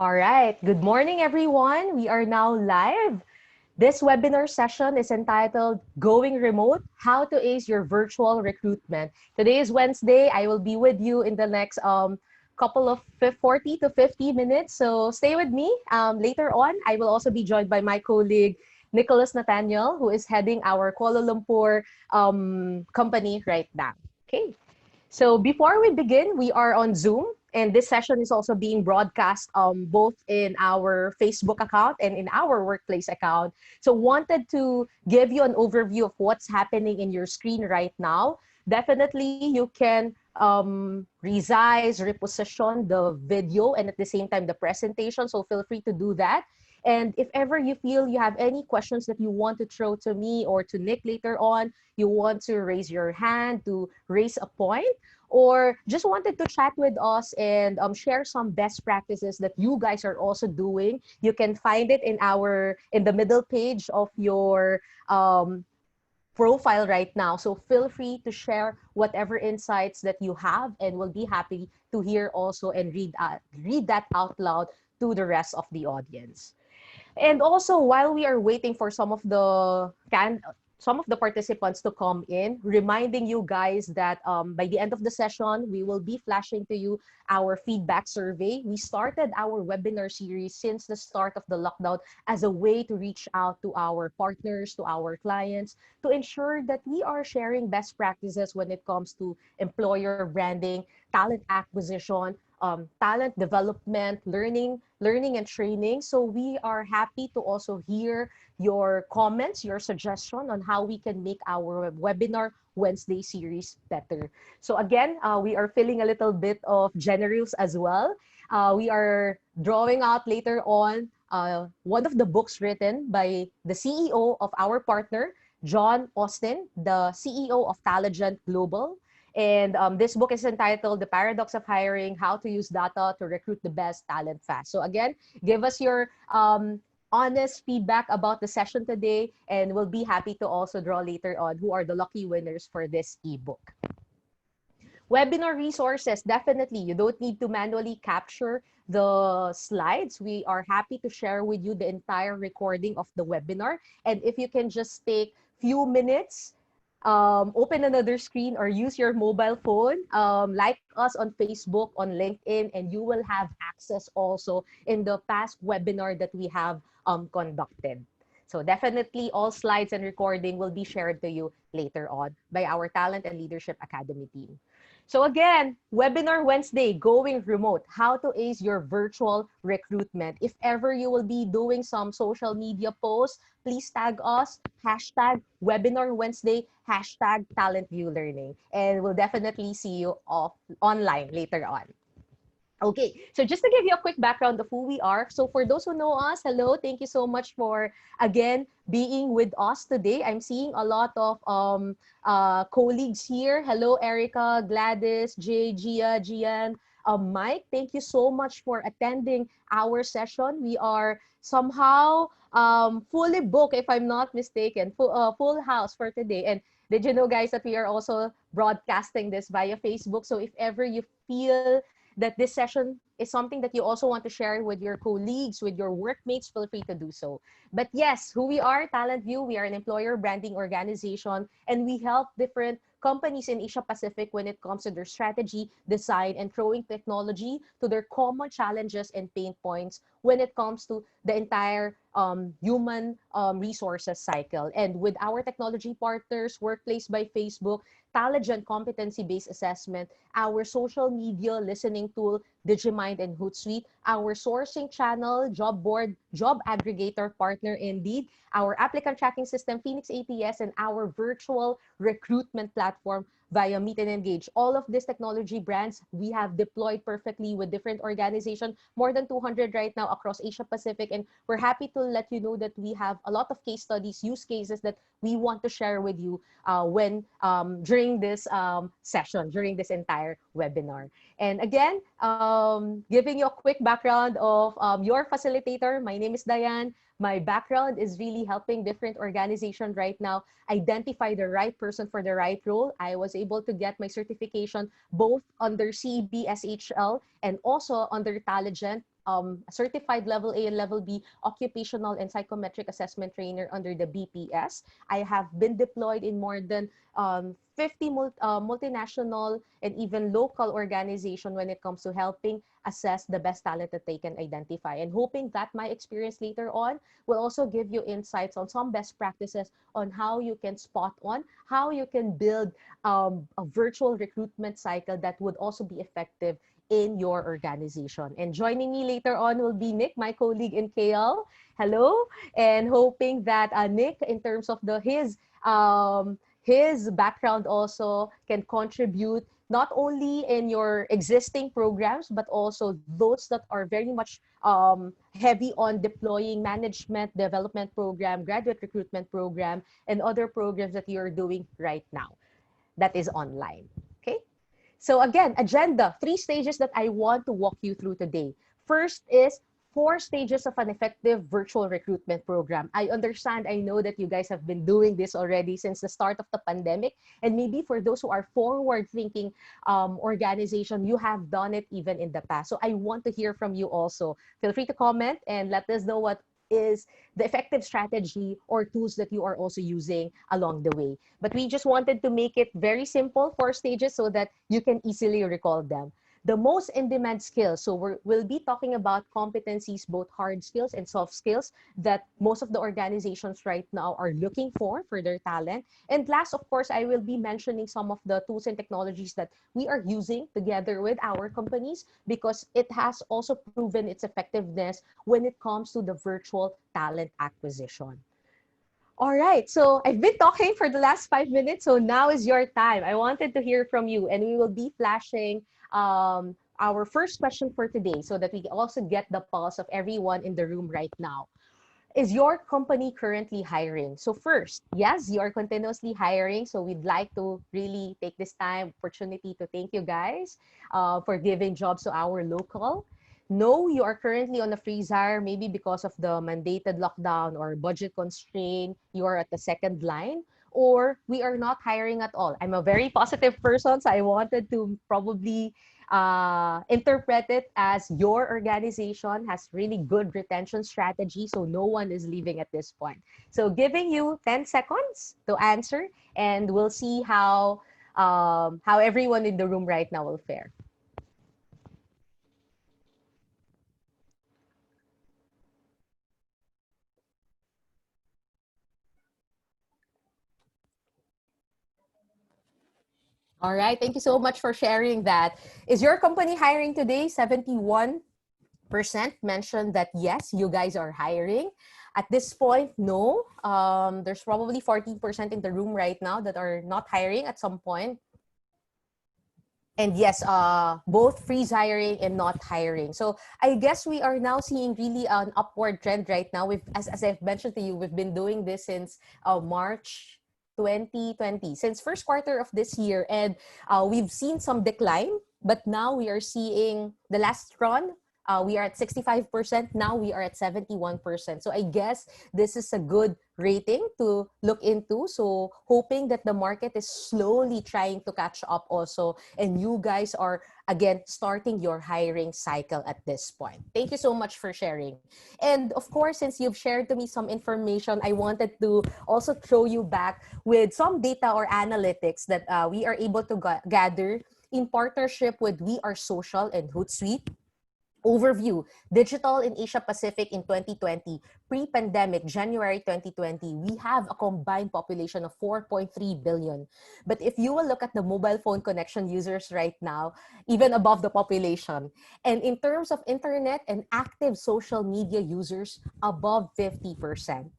All right. Good morning, everyone. We are now live. This webinar session is entitled Going Remote, How to Ace Your Virtual Recruitment. Today is Wednesday. I will be with you in the next couple of 40 to 50 minutes. So stay with me. Later on, I will also be joined by my colleague, Nicholas Nathaniel, who is heading our Kuala Lumpur company right now. Okay. So before we begin, we are on Zoom, and this session is also being broadcast both in our Facebook account and in our workplace account. So wanted to give you an overview of what's happening in your screen right now. Definitely, you can resize, reposition the video, and at the same time the presentation. So feel free to do that. And if ever you feel you have any questions that you want to throw to me or to Nick later on, you want to raise your hand to raise a point, or just wanted to chat with us and share some best practices that you guys are also doing, you can find it in the middle page of your profile right now. So feel free to share whatever insights that you have, and we'll be happy to hear also and read that out loud to the rest of the audience. And also, while we are waiting for some of the participants to come in, reminding you guys that by the end of the session, we will be flashing to you our feedback survey. We started our webinar series since the start of the lockdown as a way to reach out to our partners, to our clients, to ensure that we are sharing best practices when it comes to employer branding, talent acquisition, talent development, learning and training. So we are happy to also hear your comments, your suggestion on how we can make our webinar Wednesday series better. So again, we are feeling a little bit of generous as well. We are drawing out later on one of the books written by the CEO of our partner, John Austin, the CEO of Taligent Global. And this book is entitled The Paradox of Hiring, How to Use Data to Recruit the Best Talent Fast. So again, give us your honest feedback about the session today, and we'll be happy to also draw later on who are the lucky winners for this ebook. Webinar resources, definitely. You don't need to manually capture the slides. We are happy to share with you the entire recording of the webinar. And if you can just take few minutes, open another screen or use your mobile phone, like us on Facebook, on LinkedIn, and you will have access also in the past webinar that we have conducted. So definitely all slides and recording will be shared to you later on by our Talent and Leadership Academy team. So again, Webinar Wednesday, going remote, how to ace your virtual recruitment. If ever you will be doing some social media posts, please tag us, hashtag Webinar Wednesday, hashtag Talent View Learning. And we'll definitely see you online later on. Okay, so just to give you a quick background of who we are. So for those who know us, hello, thank you so much for, again, being with us today. I'm seeing a lot of colleagues here. Hello, Erica, Gladys, Jay, Gia, Gian, Mike. Thank you so much for attending our session. We are somehow fully booked, if I'm not mistaken, full house for today. And did you know, guys, that we are also broadcasting this via Facebook? So if ever you feel that this session is something that you also want to share with your colleagues, with your workmates, feel free to do so. But yes, who we are, Talent View, we are an employer branding organization, and we help different companies in Asia Pacific when it comes to their strategy, design, and throwing technology to their common challenges and pain points when it comes to the entire human resources cycle. And with our technology partners, Workplace by Facebook, Taligent competency-based assessment, our social media listening tool, Digimind and Hootsuite, our sourcing channel, job board, job aggregator partner Indeed, our applicant tracking system, Phoenix ATS, and our virtual recruitment platform via Meet and Engage. All of these technology brands we have deployed perfectly with different organizations, more than 200 right now across Asia Pacific. And we're happy to let you know that we have a lot of case studies, use cases that we want to share with you during this session, during this entire webinar. And again, giving you a quick background of your facilitator, my name is Diane. My background is really helping different organizations right now identify the right person for the right role. I was able to get my certification both under CEB SHL and also under Taligent a certified level A and level B occupational and psychometric assessment trainer under the BPS. I have been deployed in more than 50 multinational and even local organization when it comes to helping assess the best talent that they can identify, and hoping that my experience later on will also give you insights on some best practices on how you can spot on, how you can build a virtual recruitment cycle that would also be effective in your organization. And joining me later on will be Nick, my colleague in KL. Hello, and hoping that Nick, in terms of his background, also can contribute not only in your existing programs, but also those that are very much heavy on deploying management development program, graduate recruitment program, and other programs that you're doing right now that is online. Okay. So again, agenda, 3 stages that I want to walk you through today. First is 4 stages of an effective virtual recruitment program. I understand, I know that you guys have been doing this already since the start of the pandemic. And maybe for those who are forward-thinking organization, you have done it even in the past. So I want to hear from you also. Feel free to comment and let us know what is the effective strategy or tools that you are also using along the way. But we just wanted to make it very simple, 4 stages, so that you can easily recall them. The most in-demand skills. So we'll be talking about competencies, both hard skills and soft skills that most of the organizations right now are looking for their talent. And last, of course, I will be mentioning some of the tools and technologies that we are using together with our companies, because it has also proven its effectiveness when it comes to the virtual talent acquisition. All right, so I've been talking for the last 5 minutes, so now is your time. I wanted to hear from you, and we will be flashing our first question for today so that we also get the pulse of everyone in the room right now. Is your company currently hiring? So first, yes, you are continuously hiring. So we'd like to really take this opportunity to thank you guys for giving jobs to our local. No, you are currently on a freeze hire, maybe because of the mandated lockdown or budget constraint. You are at the second line, or we are not hiring at all. I'm a very positive person, so I wanted to probably interpret it as your organization has really good retention strategy, so no one is leaving at this point. So giving you 10 seconds to answer, and we'll see how everyone in the room right now will fare. All right, thank you so much for sharing that. Is your company hiring today? 71% mentioned that yes, you guys are hiring. At this point, no. There's probably 40% in the room right now that are not hiring at some point. And yes, both freeze hiring and not hiring. So I guess we are now seeing really an upward trend right now. As I've mentioned to you, we've been doing this since March 2020, since first quarter of this year, and we've seen some decline. But now we are seeing the last run. We are at 65%. Now we are at 71%. So I guess this is a good rating to look into. So hoping that the market is slowly trying to catch up also. And you guys are, again, starting your hiring cycle at this point. Thank you so much for sharing. And of course, since you've shared to me some information, I wanted to also throw you back with some data or analytics that we are able to gather in partnership with We Are Social and Hootsuite. Overview, digital in Asia Pacific in 2020, pre-pandemic, January 2020, we have a combined population of 4.3 billion. But if you will look at the mobile phone connection users right now, even above the population. And in terms of internet and active social media users, above 50%.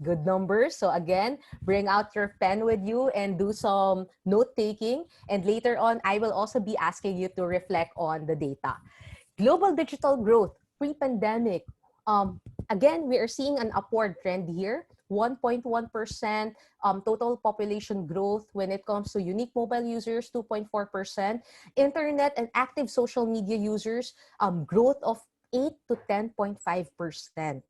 Good numbers. So again, bring out your pen with you and do some note taking. And later on, I will also be asking you to reflect on the data. Global digital growth, pre-pandemic. Again, we are seeing an upward trend here. 1.1% total population growth when it comes to unique mobile users, 2.4%. Internet and active social media users, growth of 8 to 10.5%.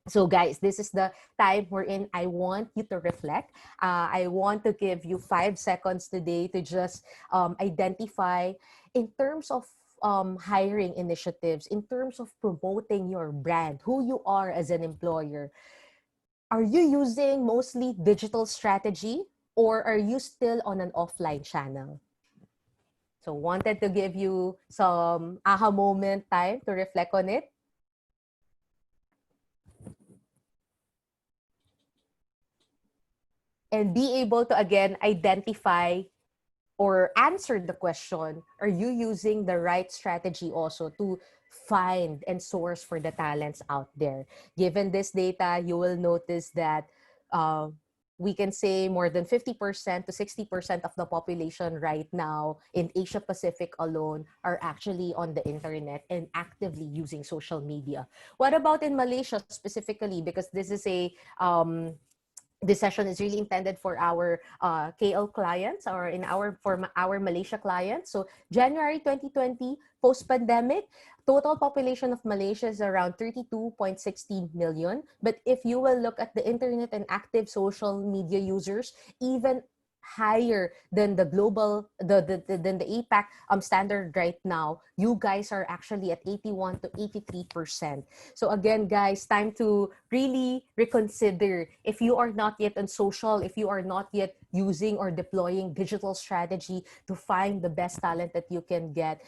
So guys, this is the time wherein I want you to reflect. I want to give you 5 seconds today to just identify in terms of hiring initiatives, in terms of promoting your brand, who you are as an employer, are you using mostly digital strategy or are you still on an offline channel? So wanted to give you some aha moment time to reflect on it. And be able to again identify or answer the question, are you using the right strategy also to find and source for the talents out there? Given this data, you will notice that uh, we can say more than 50% to 60% of the population right now in Asia Pacific alone are actually on the internet and actively using social media. What about in Malaysia specifically? Because this session is really intended for our KL clients or for our Malaysia clients. So January 2020, post-pandemic, total population of Malaysia is around 32.16 million. But if you will look at the internet and active social media users, even higher than the global than the APAC standard right now, you guys are actually at 81 to 83%. So again, guys, time to really reconsider if you are not yet on social, if you are not yet using or deploying digital strategy to find the best talent that you can get.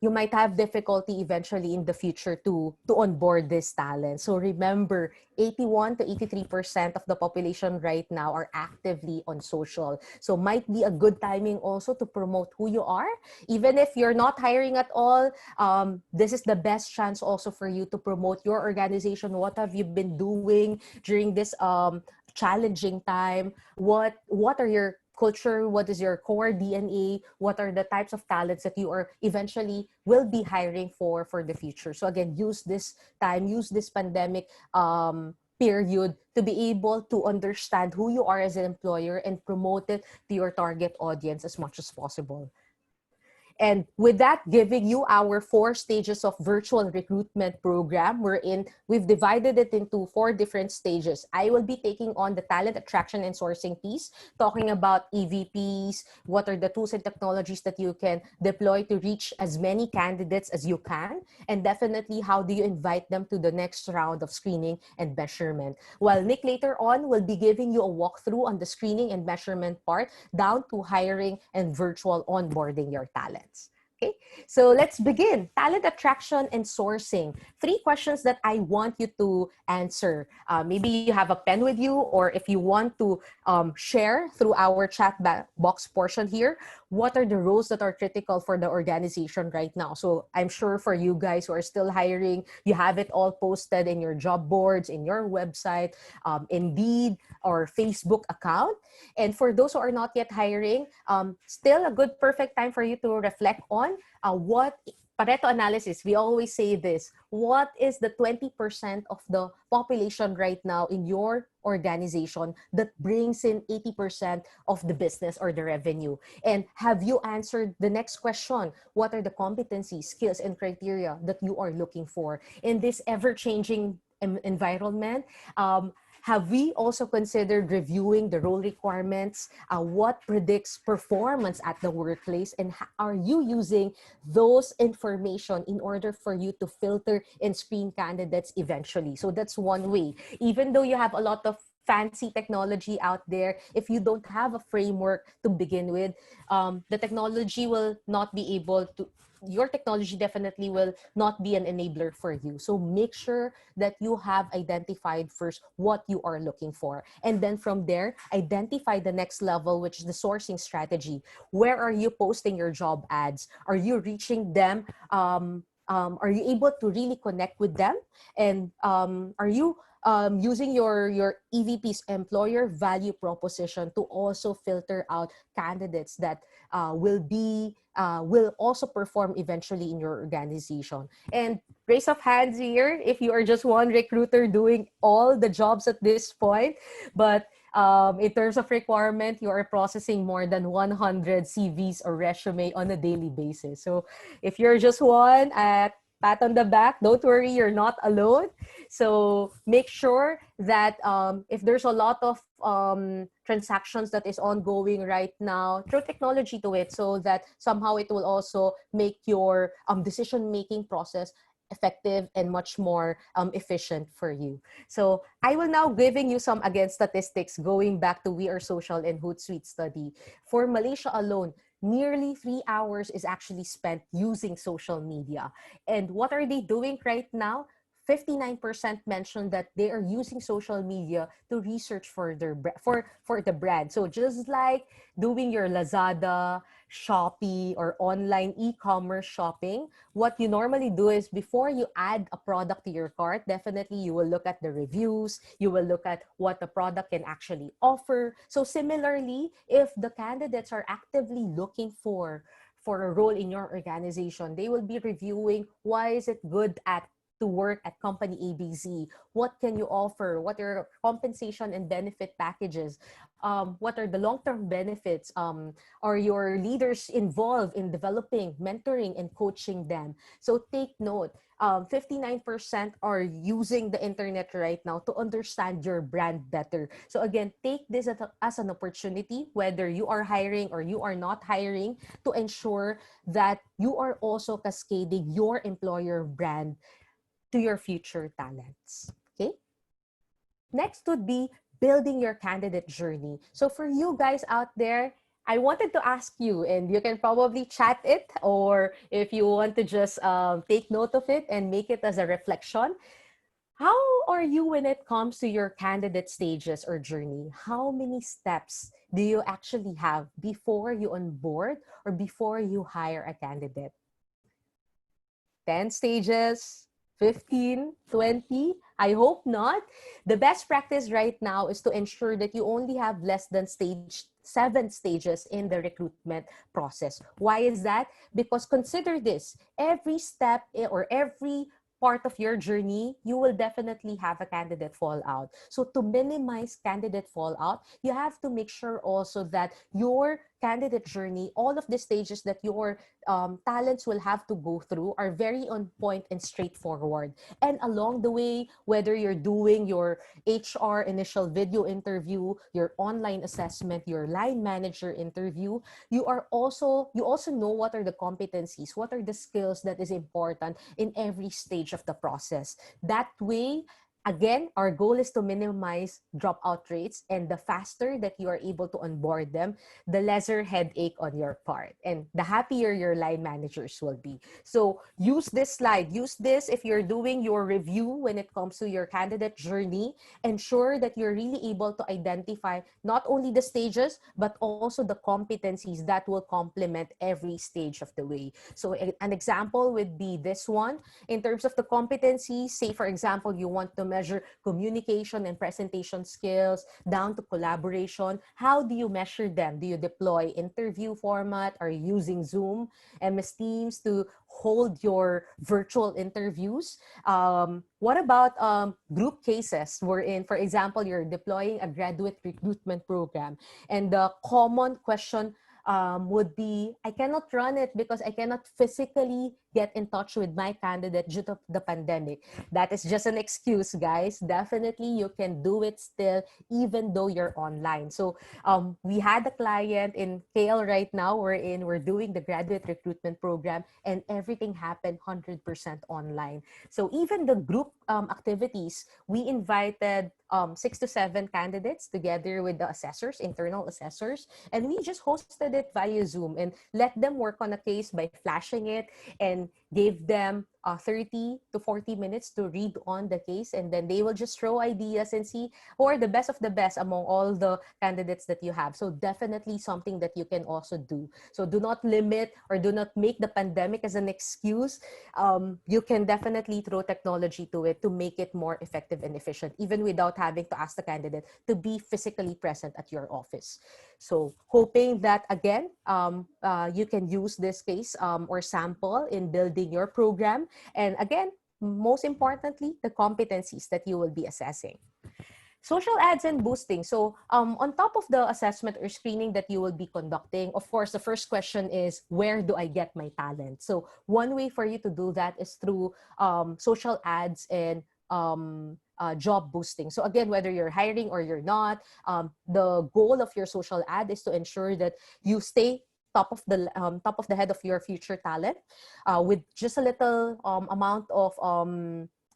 You might have difficulty eventually in the future to onboard this talent. So remember, 81 to 83% of the population right now are actively on social. So might be a good timing also to promote who you are. Even if you're not hiring at all, this is the best chance also for you to promote your organization. What have you been doing during this challenging time? What are your culture, what is your core DNA, what are the types of talents that you are eventually will be hiring for the future. So again, use this time, use this pandemic period to be able to understand who you are as an employer and promote it to your target audience as much as possible. And with that, giving you our 4 stages of virtual recruitment program, we've divided it into 4 different stages. I will be taking on the talent attraction and sourcing piece, talking about EVPs, what are the tools and technologies that you can deploy to reach as many candidates as you can, and definitely how do you invite them to the next round of screening and measurement. While Nick later on will be giving you a walkthrough on the screening and measurement part down to hiring and virtual onboarding your talent. Okay, so let's begin. Talent attraction and sourcing. 3 questions that I want you to answer. Maybe you have a pen with you, or if you want to share through our chat box portion here, what are the roles that are critical for the organization right now? So I'm sure for you guys who are still hiring, you have it all posted in your job boards, in your website, Indeed, or Facebook account. And for those who are not yet hiring, still a good perfect time for you to reflect on what Pareto analysis. We always say this: what is the 20% of the population right now in your organization that brings in 80% of the business or the revenue? And have you answered the next question? What are the competencies, skills, and criteria that you are looking for in this ever-changing environment? Have we also considered reviewing the role requirements? What predicts performance at the workplace? And are you using those information in order for you to filter and screen candidates eventually? So that's one way. Even though you have a lot of fancy technology out there, if you don't have a framework to begin with, the technology will not be able to, your technology definitely will not be an enabler for you. So make sure that you have identified first what you are looking for. And then from there, identify the next level, which is the sourcing strategy. Where are you posting your job ads? Are you reaching them? Are you able to really connect with them? And are you using your EVP's employer value proposition to also filter out candidates that will also perform eventually in your organization? And raise of hands here if you are just one recruiter doing all the jobs at this point, but in terms of requirement, you are processing more than 100 CVs or resume on a daily basis. So if you're just one, pat on the back. Don't worry, you're not alone. So make sure that if there's a lot of transactions that is ongoing right now, throw technology to it so that somehow it will also make your decision making process effective and much more efficient for you. So I will now giving you some again statistics going back to We Are Social and Hootsuite study. For Malaysia alone, nearly 3 hours is actually spent using social media. And what are they doing right now? 59% mentioned that they are using social media to research for their for the brand. So just like doing your Lazada, Shopee, or online e-commerce shopping, what you normally do is before you add a product to your cart, definitely you will look at the reviews, you will look at what the product can actually offer. So similarly, if the candidates are actively looking for a role in your organization, they will be reviewing why is it good at to work at company ABC? What can you offer? What are your compensation and benefit packages? What are the long-term benefits? Are your leaders involved in developing, mentoring, and coaching them? So take note, 59% are using the internet right now to understand your brand better. So again, take this as an opportunity, whether you are hiring or you are not hiring, to ensure that you are also cascading your employer brand to your future talents. Okay? Next would be building your candidate journey. So for you guys out there, I wanted to ask you, and you can probably chat it, or if you want to just take note of it and make it as a reflection. How are you when it comes to your candidate stages or journey? How many steps do you actually have before you onboard or before you hire a candidate? 10 stages, 15, 20? I hope not. The best practice right now is to ensure that you only have less than 7 stages in the recruitment process. Why is that? Because consider this, every step or every part of your journey, you will definitely have a candidate fallout. So to minimize candidate fallout, you have to make sure also that your candidate journey, all of the stages that your talents will have to go through are very on point and straightforward. And along the way, whether you're doing your HR initial video interview, your online assessment, your line manager interview, you also know what are the competencies, what are the skills that is important in every stage of the process. That way, again, our goal is to minimize dropout rates, and the faster that you are able to onboard them, the lesser headache on your part, and the happier your line managers will be. So use this slide. Use this if you're doing your review when it comes to your candidate journey. Ensure that you're really able to identify not only the stages, but also the competencies that will complement every stage of the way. So an example would be this one. In terms of the competencies, say for example, you want to measure communication and presentation skills down to collaboration. How do you measure them? Do you deploy interview format? Are you using Zoom, MS Teams to hold your virtual interviews? What about group cases wherein, for example, you're deploying a graduate recruitment program and the common question would be, I cannot run it because I cannot physically get in touch with my candidate due to the pandemic. That is just an excuse, guys. Definitely, you can do it still, even though you're online. So we had a client in KL right now wherein we're doing the graduate recruitment program and everything happened 100% online. So even the group activities, we invited 6 to 7 candidates together with the assessors, internal assessors, and we just hosted it via Zoom and let them work on a case by flashing it and gave them 30 to 40 minutes to read on the case, and then they will just throw ideas and see who are the best of the best among all the candidates that you have. So definitely something that you can also do. So do not limit or do not make the pandemic as an excuse. You can definitely throw technology to it to make it more effective and efficient, even without having to ask the candidate to be physically present at your office. So hoping that, again, you can use this case or sample in building your program. And again, most importantly, the competencies that you will be assessing. Social ads and boosting. So on top of the assessment or screening that you will be conducting, of course, the first question is, where do I get my talent? So one way for you to do that is through social ads and job boosting. So again, whether you're hiring or you're not, the goal of your social ad is to ensure that you stay top of the head of your future talent with just a little amount of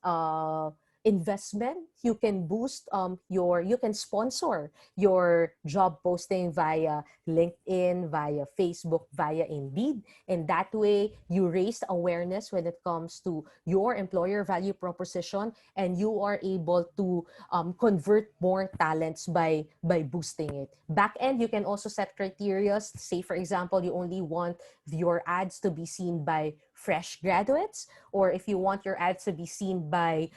uh, investment. You can boost you can sponsor your job posting via LinkedIn, via Facebook, via Indeed, and that way you raise awareness when it comes to your employer value proposition, and you are able to convert more talents by boosting it. Back end, you can also set criteria. Say for example, you only want your ads to be seen by fresh graduates, or if you want your ads to be seen by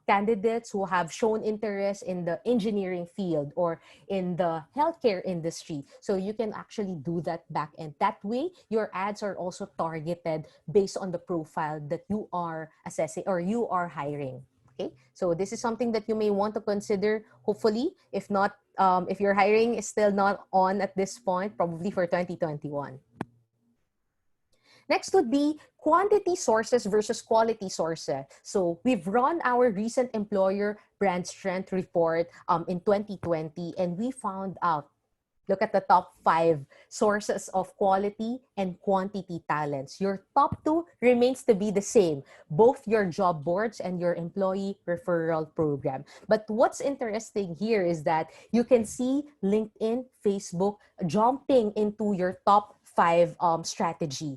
candidates who have shown interest in the engineering field or in the healthcare industry. So you can actually do that back end. That way, your ads are also targeted based on the profile that you are assessing or you are hiring. Okay, so this is something that you may want to consider. Hopefully, if not, if your hiring is still not on at this point, probably for 2021. Next would be quantity sources versus quality sources. So we've run our recent employer brand strength report in 2020, and we found out, look at the top 5 sources of quality and quantity talents. Your top 2 remains to be the same, both your job boards and your employee referral program. But what's interesting here is that you can see LinkedIn, Facebook jumping into your top 5 strategy.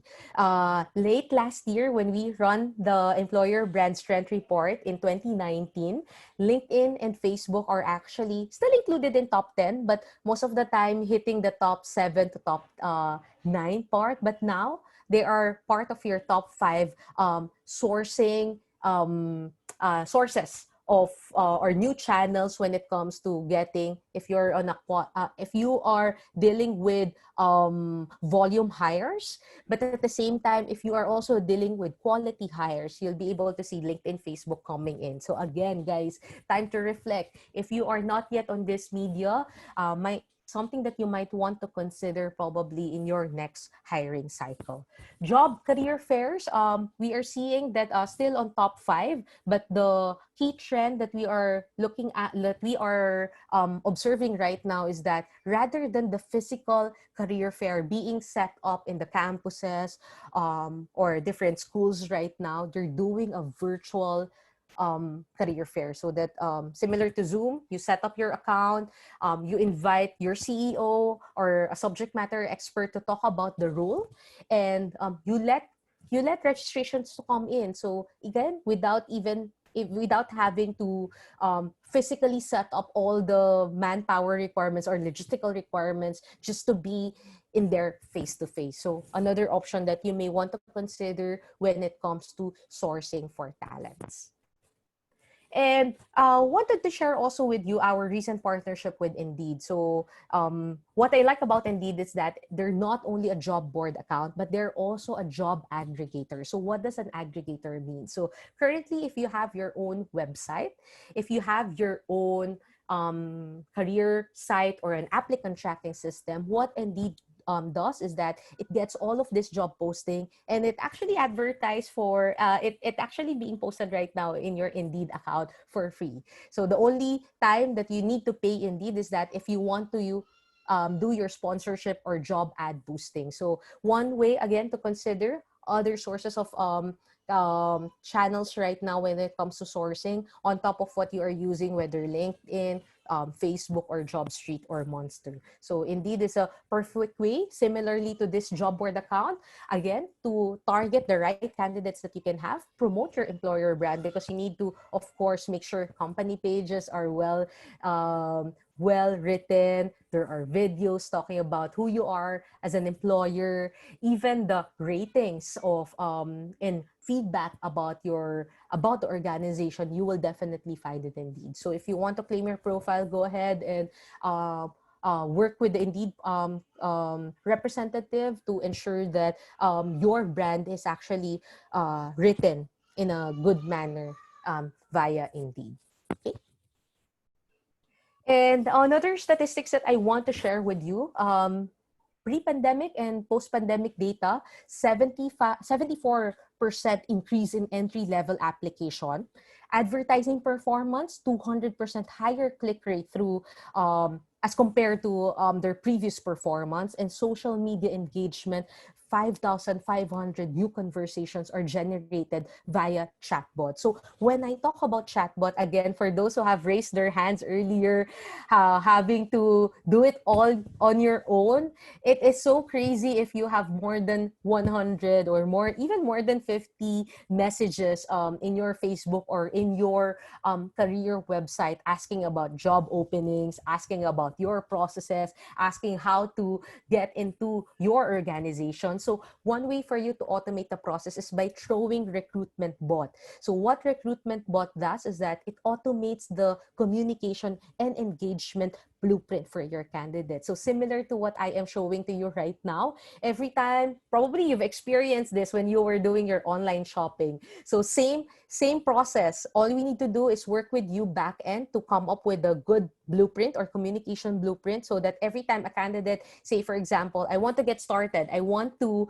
Late last year, when we run the employer brand strength report in 2019, LinkedIn and Facebook are actually still included in top 10, but most of the time hitting the top 7 to top 9 part. But now they are part of your top 5 sourcing sources of or new channels when it comes to getting, if you're on a if you are dealing with volume hires, but at the same time, if you are also dealing with quality hires, you'll be able to see LinkedIn, Facebook coming in. So again, guys, time to reflect. If you are not yet on this media, something that you might want to consider probably in your next hiring cycle. Job career fairs, we are seeing that still on top 5, but the key trend that we are looking at, that we are observing right now, is that rather than the physical career fair being set up in the campuses or different schools right now, they're doing a virtual career fair, so that similar to Zoom, you set up your account, you invite your CEO or a subject matter expert to talk about the role, and you let registrations to come in. So again, without having to physically set up all the manpower requirements or logistical requirements just to be in there face to face. So another option that you may want to consider when it comes to sourcing for talents. And wanted to share also with you our recent partnership with Indeed. So what I like about Indeed is that they're not only a job board account, but they're also a job aggregator. So what does an aggregator mean? So currently, if you have your own website, if you have your own career site or an applicant tracking system, what Indeed does is that it gets all of this job posting, and it actually advertise for it actually being posted right now in your Indeed account for free. So the only time that you need to pay Indeed is that if you want to do your sponsorship or job ad boosting. So one way again to consider other sources of channels right now when it comes to sourcing on top of what you are using, whether LinkedIn, Facebook, or JobStreet, or Monster. So Indeed is a perfect way, similarly to this job board account, again, to target the right candidates that you can have, promote your employer brand, because you need to, of course, make sure company pages are well written. There are videos talking about who you are as an employer, even the ratings of and feedback about the organization, you will definitely find it Indeed. So if you want to claim your profile, go ahead and work with the Indeed representative to ensure that your brand is actually written in a good manner via Indeed. Okay. And another statistics that I want to share with you, pre-pandemic and post-pandemic data, 74% increase in entry-level application. Advertising performance, 200% higher click rate through as compared to their previous performance. And social media engagement, 5,500 new conversations are generated via chatbot. So when I talk about chatbot, again, for those who have raised their hands earlier, having to do it all on your own, it is so crazy if you have more than 100 or more, even more than 50 messages in your Facebook or in your career website asking about job openings, asking about your processes, asking how to get into your organization. So one way for you to automate the process is by throwing recruitment bot. So what recruitment bot does is that it automates the communication and engagement blueprint for your candidate. So similar to what I am showing to you right now, every time, probably you've experienced this when you were doing your online shopping. So same process. All we need to do is work with you back end to come up with a good blueprint or communication blueprint so that every time a candidate, say for example, I want to get started, I want to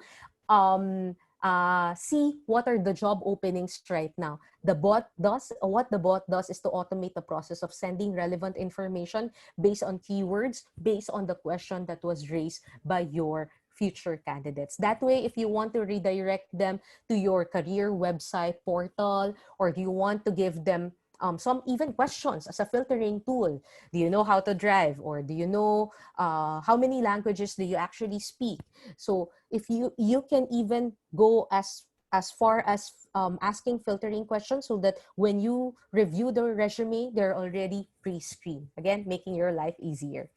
see what are the job openings right now. What the bot does is to automate the process of sending relevant information based on keywords, based on the question that was raised by your future candidates. That way, if you want to redirect them to your career website portal, or do you want to give them some even questions as a filtering tool? Do you know how to drive? Or do you know how many languages do you actually speak? So if you can even go as far as asking filtering questions so that when you review the resume, they're already pre-screened. Again, making your life easier.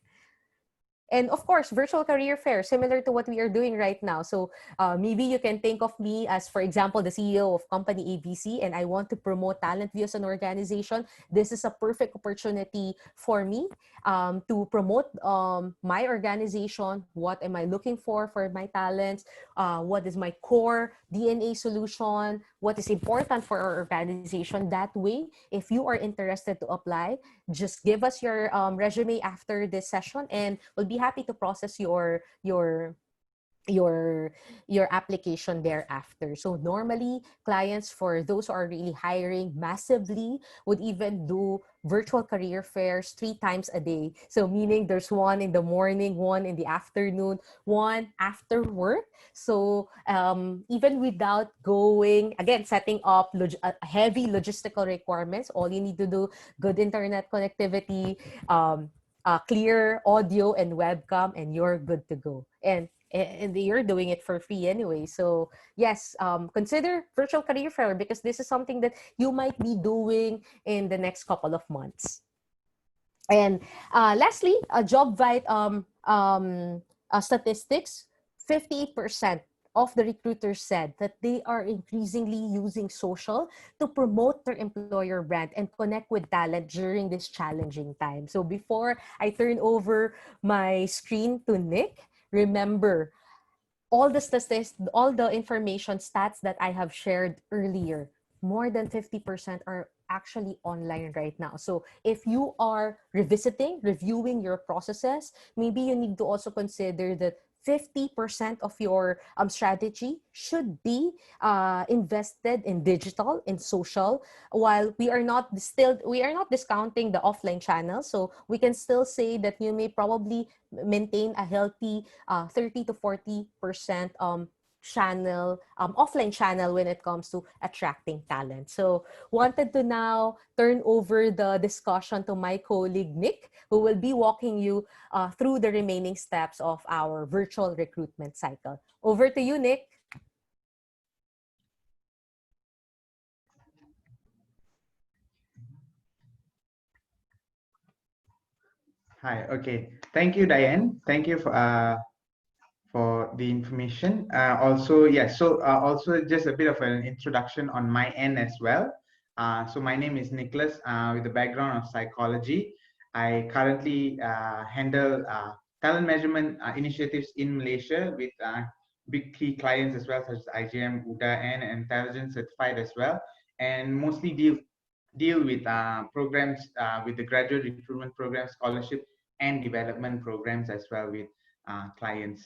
And of course, virtual career fair, similar to what we are doing right now. So maybe you can think of me as, for example, the CEO of company ABC, and I want to promote Talent View as an organization. This is a perfect opportunity for me to promote my organization. What am I looking for my talents? What is my core DNA solution? What is important for our organization? That way, if you are interested to apply, just give us your resume after this session, and we'll be happy to process your your application thereafter. So normally clients, for those who are really hiring massively, would even do virtual career fairs 3 times a day. So meaning there's one in the morning, one in the afternoon, one after work. So even without going, again, setting up heavy logistical requirements, all you need to do, good internet connectivity, clear audio and webcam, and you're good to go. And you're doing it for free anyway. So yes, consider virtual career fair, because this is something that you might be doing in the next couple of months. And lastly, statistics, 58% of the recruiters said that they are increasingly using social to promote their employer brand and connect with talent during this challenging time. So before I turn over my screen to Nick, remember, all the statistics, all the information stats that I have shared earlier, more than 50% are actually online right now. So if you are reviewing your processes, maybe you need to also consider that 50% of your strategy should be invested in digital, in social, while we are not discounting the offline channels. So we can still say that you may probably maintain a healthy 30 to 40% offline channel when it comes to attracting talent. So wanted to now turn over the discussion to my colleague Nick, who will be walking you through the remaining steps of our virtual recruitment cycle. Over to you, Nick. Hi. Okay. Thank you, Diane. Thank you for the information. Also, yes. So also just a bit of an introduction on my end as well. So my name is Nicholas with a background of psychology. I currently handle talent measurement initiatives in Malaysia with big key clients as well, such as IGM, UDA, and Intelligence Certified as well, and mostly deal deal with programs with the graduate recruitment program, scholarship, and development programs as well with clients.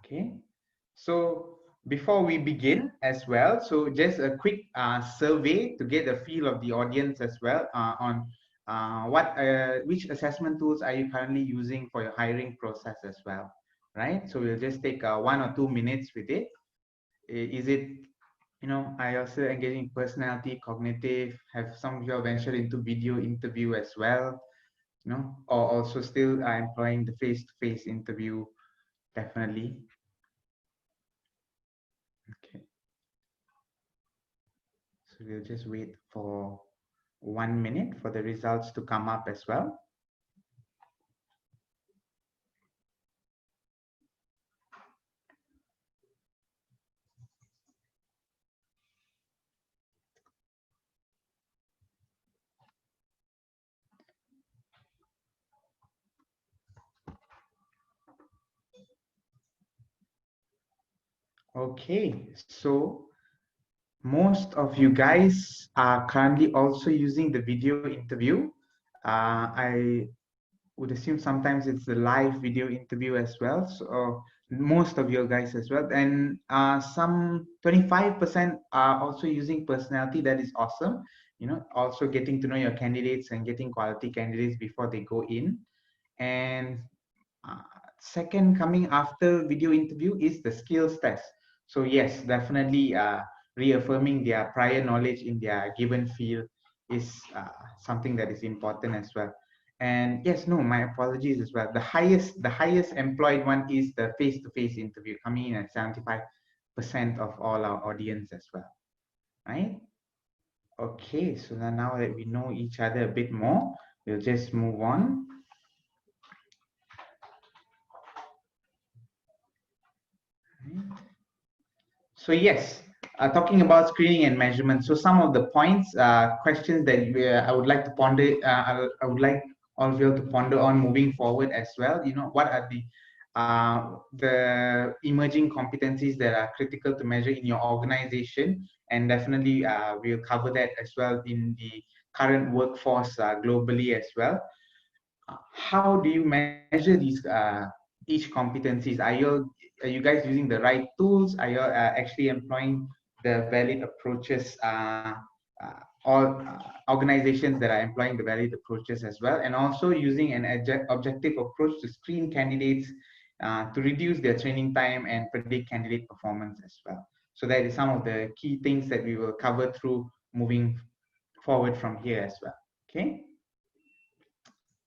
Okay, so before we begin as well, so just a quick survey to get a feel of the audience as well on which assessment tools are you currently using for your hiring process as well, right? So we'll just take 1 or 2 minutes with it. Is it, are you also engaging personality, cognitive? Have some of you ventured into video interview as well? Or also still employing the face-to-face interview? Definitely. Okay. So we'll just wait for 1 minute for the results to come up as well. Okay, so most of you guys are currently also using the video interview. I would assume sometimes it's the live video interview as well. So most of your guys as well. And some 25% are also using personality. That is awesome. Also getting to know your candidates and getting quality candidates before they go in. And uh, second coming after video interview is the skills test. So yes, definitely reaffirming their prior knowledge in their given field is something that is important as well. And yes, no, my apologies as well. The highest employed one is the face-to-face interview, coming in at 75% of all our audience as well, right? Okay, so now that we know each other a bit more, we'll just move on. So yes, talking about screening and measurement. So some of the points, questions that I would like to ponder, I would like all of you to ponder on moving forward as well. What are the emerging competencies that are critical to measure in your organization, and definitely we'll cover that as well in the current workforce globally as well. How do you measure these each competencies? Are you guys using the right tools? Are you actually employing the valid approaches, or organizations that are employing the valid approaches as well, and also using an objective approach to screen candidates to reduce their training time and predict candidate performance as well. So that is some of the key things that we will cover through moving forward from here as well. Okay.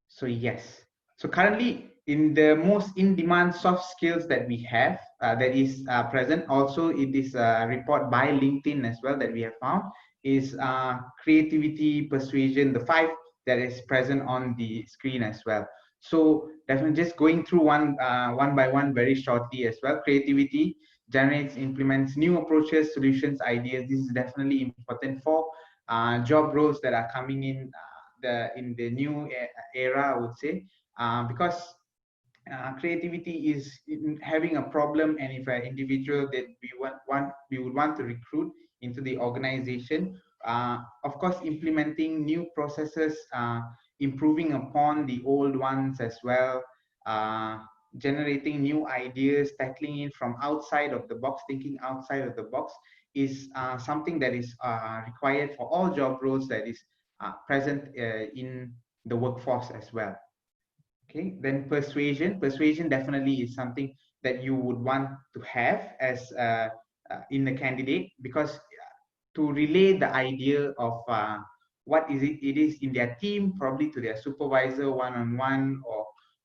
So yes. So currently, in the most in-demand soft skills that we have, that is present, also it is a report by LinkedIn as well that we have found, is creativity, persuasion, the five that is present on the screen as well. So definitely just going through one by one very shortly as well. Creativity generates, implements new approaches, solutions, ideas. This is definitely important for job roles that are coming in the new era, I would say, because creativity is in having a problem, and if an individual that we would want to recruit into the organization, of course implementing new processes, improving upon the old ones as well, uh, generating new ideas, tackling it from outside of the box, thinking outside of the box is something that is required for all job roles that is present in the workforce as well. Okay, then persuasion definitely is something that you would want to have as in the candidate, because to relay the idea of what is it is in their team, probably to their supervisor one-on-one,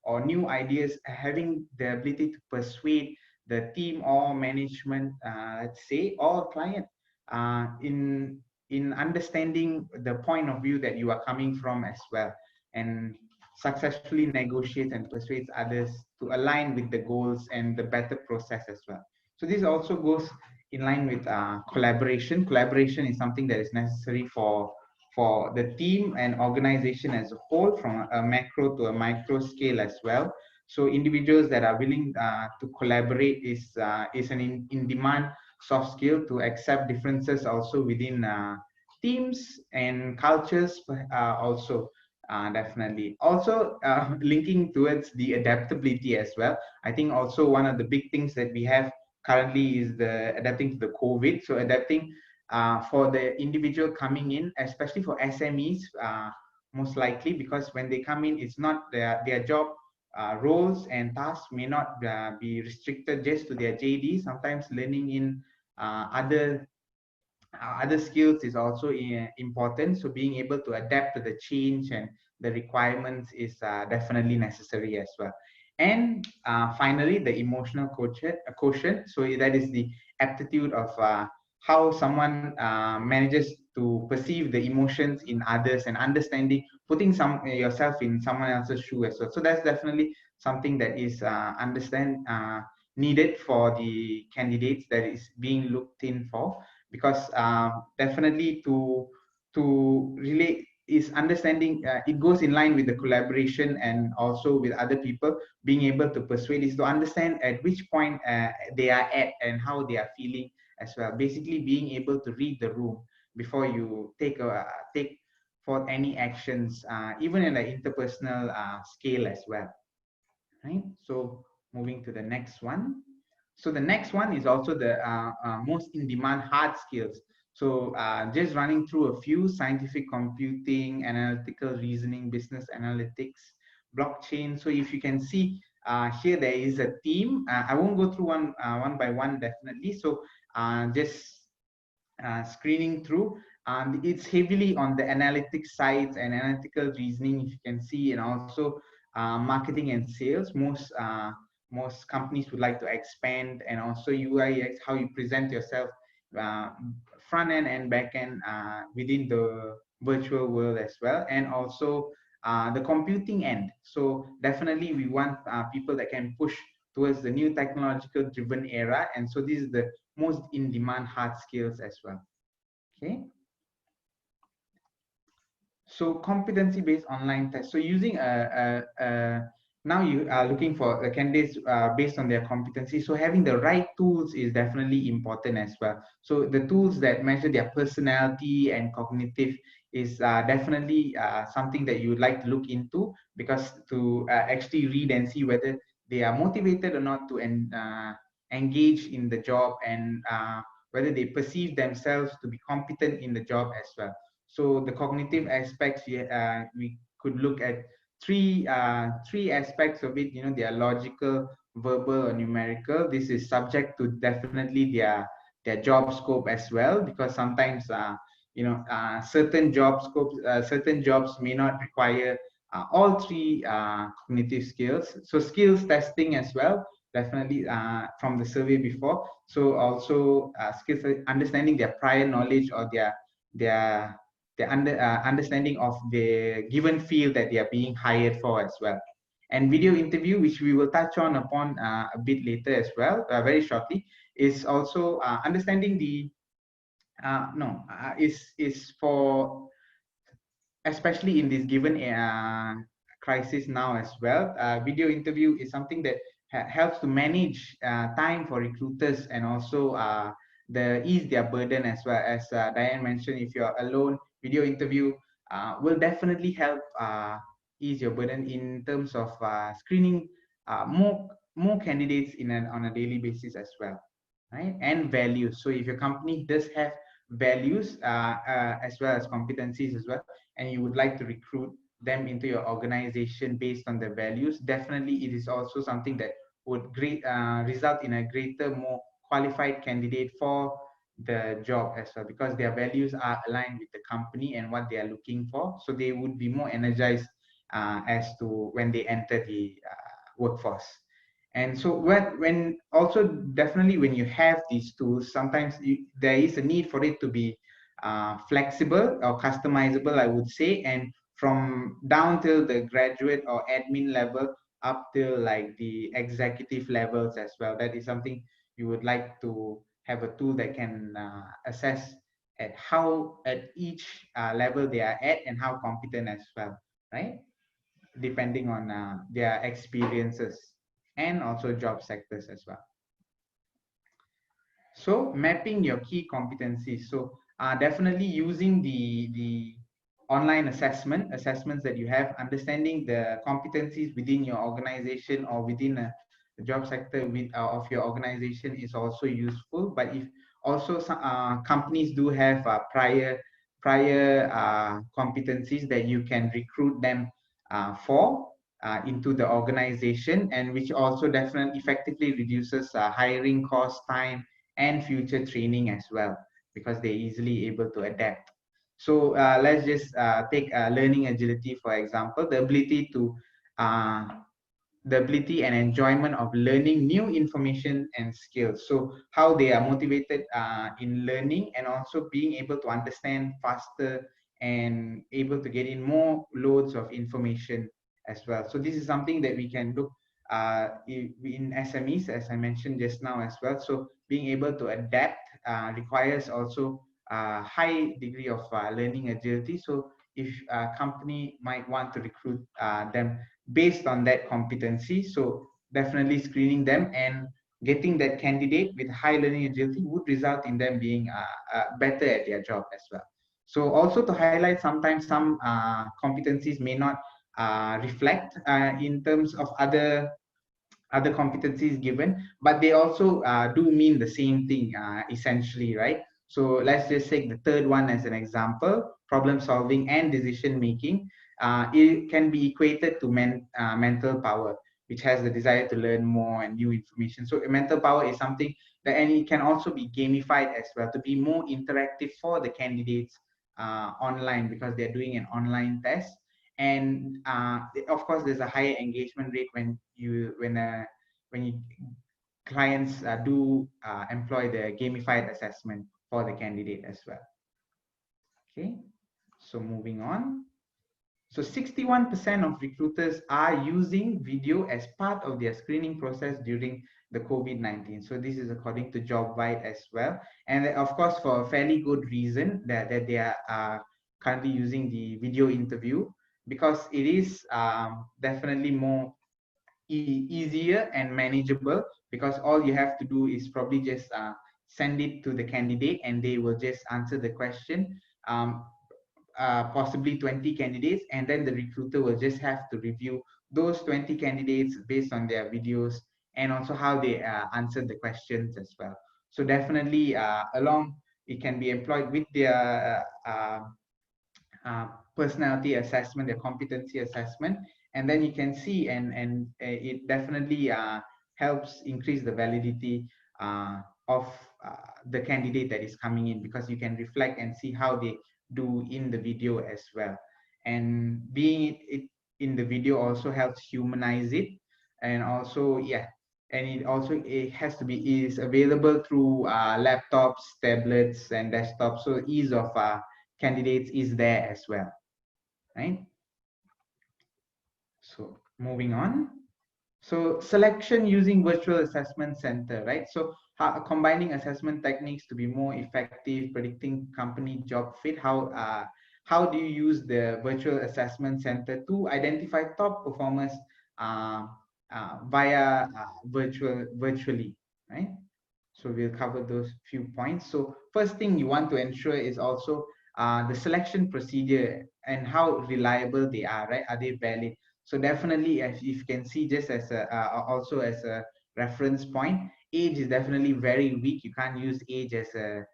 or new ideas, having the ability to persuade the team or management, let's say, or client, in understanding the point of view that you are coming from as well, and successfully negotiate and persuade others to align with the goals and the better process as well. So this also goes in line with collaboration. Collaboration is something that is necessary for the team and organization as a whole, from a macro to a micro scale as well. So individuals that are willing to collaborate is an in demand soft skill, to accept differences also within teams and cultures also. Definitely. Also, linking towards the adaptability as well. I think also one of the big things that we have currently is the adapting to the COVID. So adapting for the individual coming in, especially for SMEs, most likely because when they come in, it's not their job roles and tasks may not be restricted just to their JD. Sometimes learning in other skills is also important. So being able to adapt to the change and the requirements is definitely necessary as well. And finally, the emotional quotient. So that is the aptitude of how someone manages to perceive the emotions in others and understanding, putting yourself in someone else's shoe as well. So that's definitely something that is needed for the candidates that is being looked in for, because definitely to relate is understanding, it goes in line with the collaboration and also with other people. Being able to persuade is to understand at which point they are at and how they are feeling as well. Basically being able to read the room before you take for any actions, even in the interpersonal scale as well, right? So moving to the next one. So the next one is also the most in demand hard skills. So just running through a few: scientific computing, analytical reasoning, business analytics, blockchain. So if you can see here, there is a theme. I won't go through one by one, definitely. So just screening through. It's heavily on the analytic sides and analytical reasoning, if you can see, and also marketing and sales. Most companies would like to expand, and also UI, how you present yourself, uh, front end and back end within the virtual world as well, and also the computing end. So definitely we want people that can push towards the new technological driven era, and so this is the most in demand hard skills as well. Okay. So competency based online test. So using now you are looking for the candidates based on their competency. So having the right tools is definitely important as well. So the tools that measure their personality and cognitive is definitely something that you would like to look into, because to actually read and see whether they are motivated or not to engage in the job, and whether they perceive themselves to be competent in the job as well. So the cognitive aspects, we could look at three aspects of it. They are logical, verbal, or numerical. This is subject to definitely their job scope as well, because sometimes certain jobs may not require all three cognitive skills. So skills testing as well, definitely from the survey before. So also skills understanding their prior knowledge or their understanding of the given field that they are being hired for as well. And video interview, which we will touch on upon a bit later as well, very shortly, is also understanding the no is for, especially in this given crisis now as well. Video interview is something that helps to manage time for recruiters, and also ease their burden as well. As Diane mentioned, if you're alone, video interview will definitely help ease your burden in terms of screening more candidates on a daily basis as well, right? And values. So if your company does have values as well as competencies as well, and you would like to recruit them into your organization based on their values, definitely it is also something that would result in a greater, more qualified candidate for the job as well, because their values are aligned with the company and what they are looking for. So they would be more energized as to when they enter the workforce. And so when also definitely when you have these tools, sometimes there is a need for it to be flexible or customizable, I would say, and from down till the graduate or admin level up till like the executive levels as well. That is something you would like to have a tool that can assess at each level they are at and how competent as well, right? Depending on their experiences and also job sectors as well. So mapping your key competencies. So definitely using the online assessments that you have, understanding the competencies within your organization or within a job sector of your organization is also useful. But if also some companies do have prior competencies that you can recruit them for into the organization, and which also definitely effectively reduces hiring cost, time, and future training as well, because they're easily able to adapt. So let's just take learning agility, for example, uh, the ability and enjoyment of learning new information and skills. So how they are motivated in learning, and also being able to understand faster and able to get in more loads of information as well. So this is something that we can look in SMEs, as I mentioned just now as well. So being able to adapt requires also a high degree of learning agility. So if a company might want to recruit them based on that competency, so definitely screening them and getting that candidate with high learning agility would result in them being better at their job as well. So also to highlight, sometimes some competencies may not reflect in terms of other competencies given, but they also do mean the same thing essentially, right? So let's just take the third one as an example: problem solving and decision making. It can be equated to mental power, which has the desire to learn more and new information. So mental power is something that, and it can also be gamified as well to be more interactive for the candidates online, because they're doing an online test. And of course there's a higher engagement rate when clients do employ the gamified assessment for the candidate as well. Okay, so moving on. So 61% of recruiters are using video as part of their screening process during the COVID-19. So this is according to JobVite as well. And of course, for a fairly good reason that they are currently using the video interview, because it is definitely more easier and manageable, because all you have to do is probably just send it to the candidate and they will just answer the question. Possibly 20 candidates, and then the recruiter will just have to review those 20 candidates based on their videos and also how they answered the questions as well. So definitely along it can be employed with their personality assessment, their competency assessment, and then you can see, it definitely helps increase the validity of the candidate that is coming in, because you can reflect and see how they do in the video as well. And being it in the video also helps humanize it. And also, yeah, and it has to be is available through laptops, tablets, and desktops, so ease of candidates is there as well, right? So moving on. So selection using virtual assessment center, right? So combining assessment techniques to be more effective predicting company job fit. How do you use the virtual assessment center to identify top performers uh, via virtually, right? So we'll cover those few points. So first thing you want to ensure is also the selection procedure and how reliable they are, right? Are they valid? So definitely, if you can see, just as also as a reference point, age is definitely very weak. You can't use age as a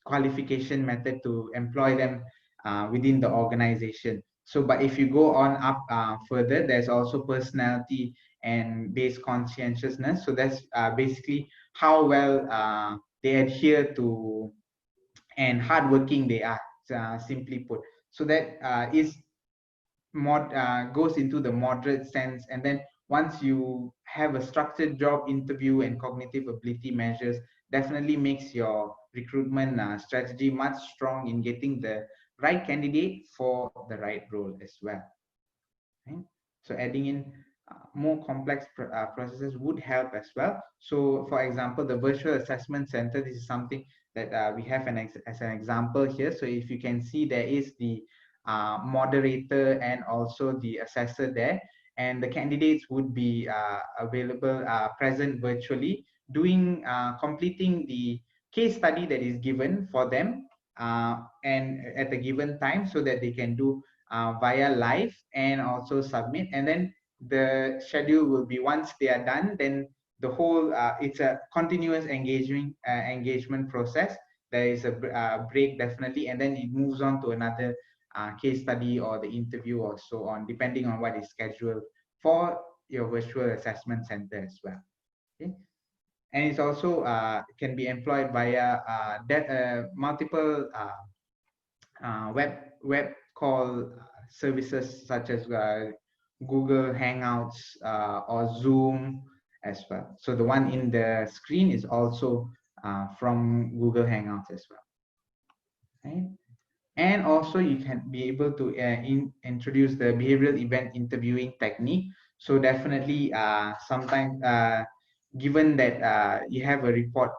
qualification method to employ them within the organization. So, but if you go on up further, there's also personality and base conscientiousness. So that's basically how well they adhere to and hardworking they are, simply put. So that is goes into the moderate sense. And then once you have a structured job interview and cognitive ability measures, definitely makes your recruitment strategy much strong in getting the right candidate for the right role as well, right? So adding in more complex processes would help as well. So for example, the virtual assessment center, this is something that we have as an example here. So if you can see, there is the moderator and also the assessor there, and the candidates would be available present virtually, doing completing the case study that is given for them and at a given time, so that they can do via live and also submit. And then the schedule will be, once they are done, then the whole it's a continuous engagement process. There is a break definitely, and then it moves on to another case study or the interview or so on, depending on what is scheduled for your virtual assessment center as well. Okay. And it's also can be employed via multiple web call services, such as Google Hangouts or Zoom as well. So the one in the screen is also from Google Hangouts as well. Right? And also you can be able to introduce the behavioral event interviewing technique. So definitely sometimes given that you have a report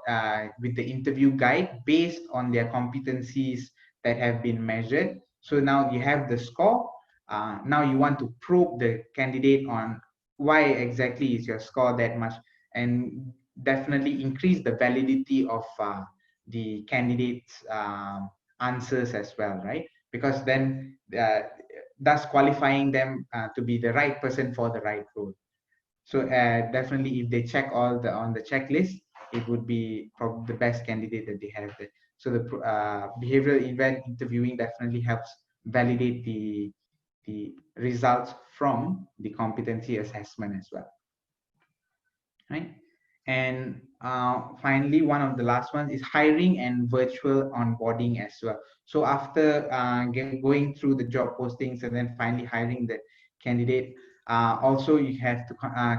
with the interview guide based on their competencies that have been measured, so now you have the score. Now you want to probe the candidate on why exactly is your score that much, and definitely increase the validity of the candidate's answers as well, right? Because then thus qualifying them to be the right person for the right role. So definitely, if they check all the on the checklist, it would be probably the best candidate that they have. So the behavioral event interviewing definitely helps validate the results from the competency assessment as well, right? And finally, one of the last ones is hiring and virtual onboarding as well. So after going through the job postings and then finally hiring the candidate, also you have to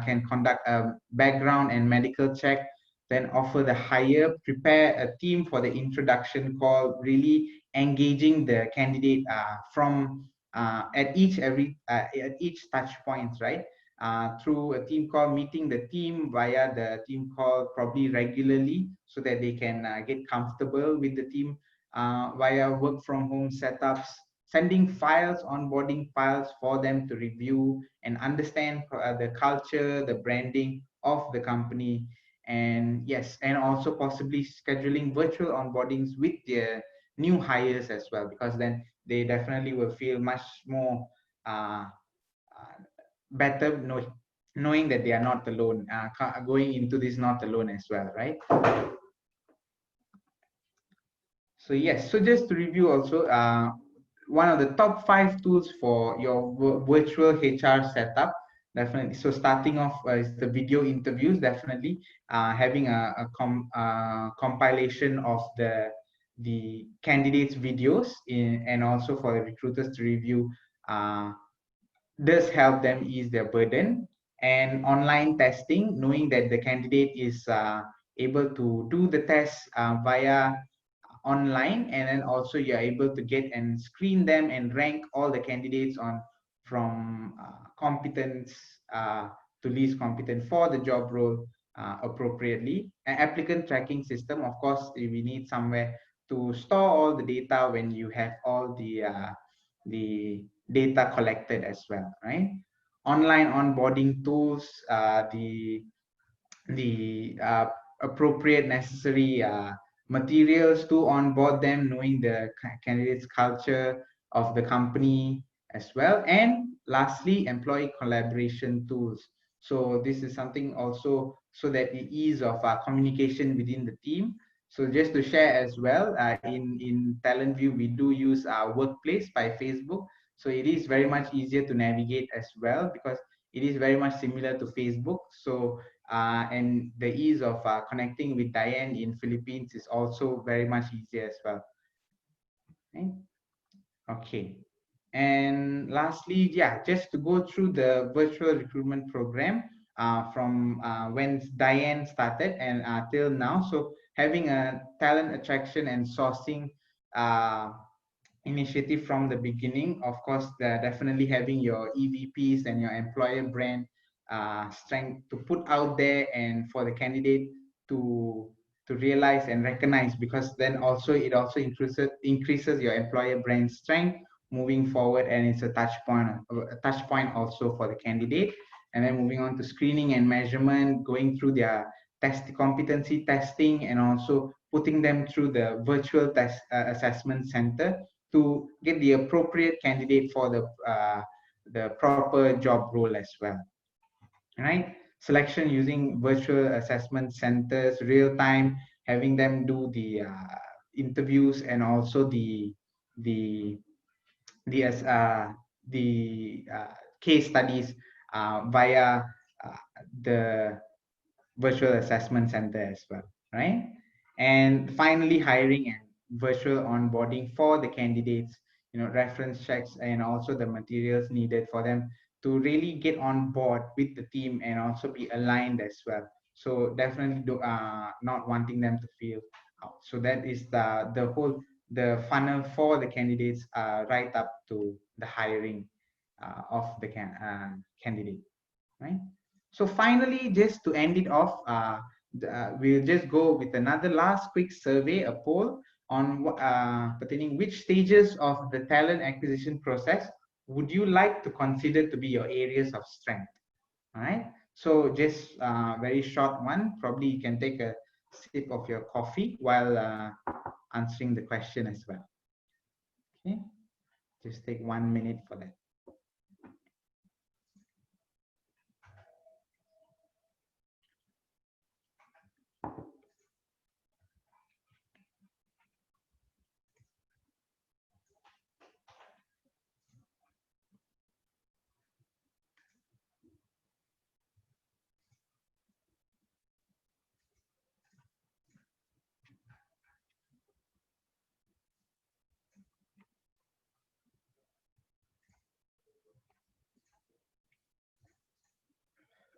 can conduct a background and medical check, then offer the hire, prepare a team for the introduction call, really engaging the candidate from at each touch points, right? Through a team call, meeting the team via the team call probably regularly, so that they can get comfortable with the team via work from home setups, sending files, onboarding files for them to review and understand the culture, the branding of the company. And yes, and also possibly scheduling virtual onboardings with their new hires as well, because then they definitely will feel much more better knowing that they are not alone, going into this not alone as well, right? So yes, so just to review also, one of the top 5 tools for your virtual HR setup, definitely. So starting off is the video interviews, definitely having a compilation of the candidates' videos and also for the recruiters to review does help them ease their burden. And online testing, knowing that the candidate is able to do the test via online, and then also you're able to get and screen them and rank all the candidates on from competence to least competent for the job role appropriately. An applicant tracking system, of course, we need somewhere to store all the data when you have all the data collected as well, right? Online onboarding tools, the appropriate necessary materials to onboard them, knowing the candidate's culture of the company as well. And lastly, employee collaboration tools. So this is something also so that the ease of communication within the team. So just to share as well, in Talent View, we do use our Workplace by Facebook. So it is very much easier to navigate as well, because it is very much similar to Facebook. So and the ease of connecting with Diane in Philippines is also very much easier as well. Okay. Okay. And lastly, yeah, just to go through the virtual recruitment program from when Diane started and till now. So having a talent attraction and sourcing uh, initiative from the beginning. Of course, definitely having your EVPs and your employer brand strength to put out there, and for the candidate to realize and recognize, because then also it also increases your employer brand strength moving forward, and it's a touch point also for the candidate. And then moving on to screening and measurement, going through their competency testing, and also putting them through the virtual test assessment center to get the appropriate candidate for the proper job role as well, right? Selection using virtual assessment centers, real time, having them do the interviews, and also the the as the case studies via uh, the virtual assessment center as well, right? And finally, hiring and virtual onboarding for the candidates, reference checks and also the materials needed for them to really get on board with the team and also be aligned as well. So definitely not wanting them to feel out. So that is the funnel for the candidates right up to the hiring of the candidate, right? So finally, just to end it off, we'll just go with another last quick survey, a poll on pertaining which stages of the talent acquisition process would you like to consider to be your areas of strength. All right. So just very short one. Probably you can take a sip of your coffee while answering the question as well. Okay. Just take 1 minute for that.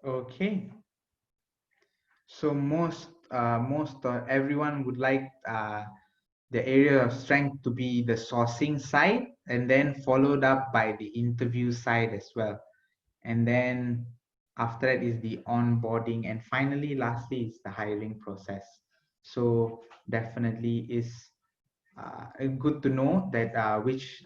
Okay. So most everyone would like the area of strength to be the sourcing side, and then followed up by the interview side as well. And then after that is the onboarding, and finally, lastly, is the hiring process. So definitely is good to know that which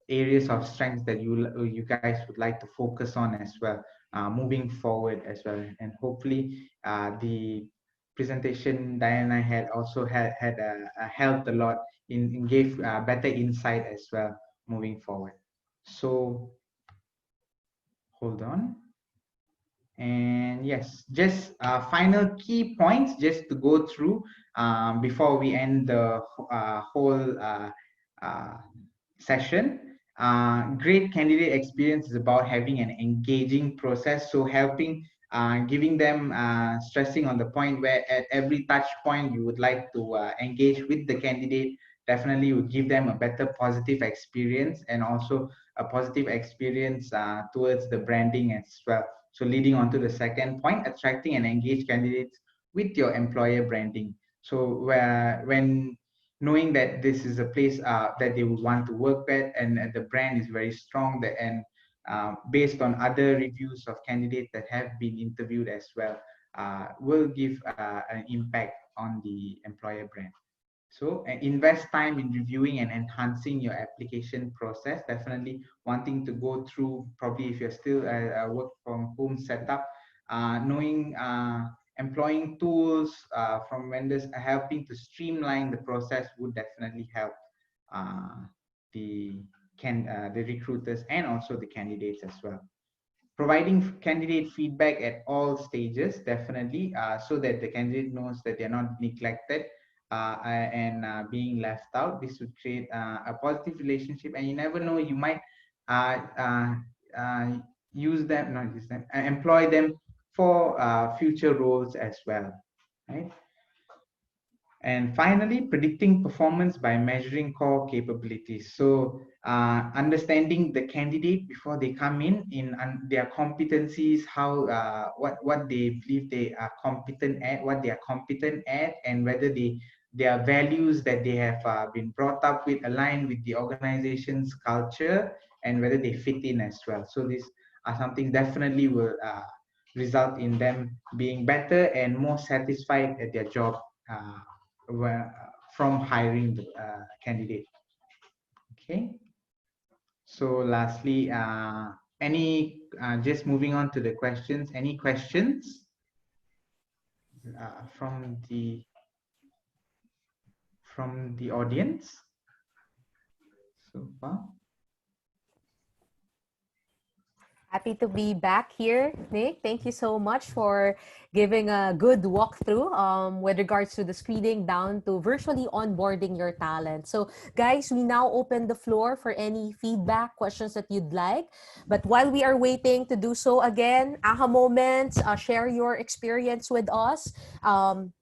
areas of strength that you guys would like to focus on as well, moving forward as well. And hopefully the presentation Diana had also had helped a lot in gave better insight as well moving forward. So hold on. And yes, just final key points just to go through before we end the whole uh, session. Great candidate experience is about having an engaging process. So helping, giving them, stressing on the point where at every touch point you would like to engage with the candidate, definitely would give them a better positive experience, and also a positive experience towards the branding as well. So leading on to the second point, attracting and engage candidates with your employer branding. So when knowing that this is a place that they would want to work at, and the brand is very strong, and based on other reviews of candidates that have been interviewed as well, will give an impact on the employer brand. So invest time in reviewing and enhancing your application process. Definitely wanting to go through, probably if you're still a work from home setup, knowing, employing tools from vendors, helping to streamline the process would definitely help uh, the the recruiters and also the candidates as well. Providing candidate feedback at all stages, definitely, so that the candidate knows that they're not neglected and being left out. This would create a positive relationship, and you never know, you might uh, uh, uh, use them, not use them, employ them for future roles as well, right? And finally, predicting performance by measuring core capabilities. So understanding the candidate before they come in their competencies, how what they believe they are competent at, what they are competent at, and whether their values that they have been brought up with align with the organization's culture, and whether they fit in as well. So these are something definitely will result in them being better and more satisfied at their job uh, from hiring the candidate. Okay. So lastly, any just moving on to the questions. Any questions from the from the audience so far? Happy to be back here, Nick. Thank you so much for giving a good walkthrough with regards to the screening down to virtually onboarding your talent. So, guys, we now open the floor for any feedback, questions that you'd like. But while we are waiting to do so again, aha moments, share your experience with us.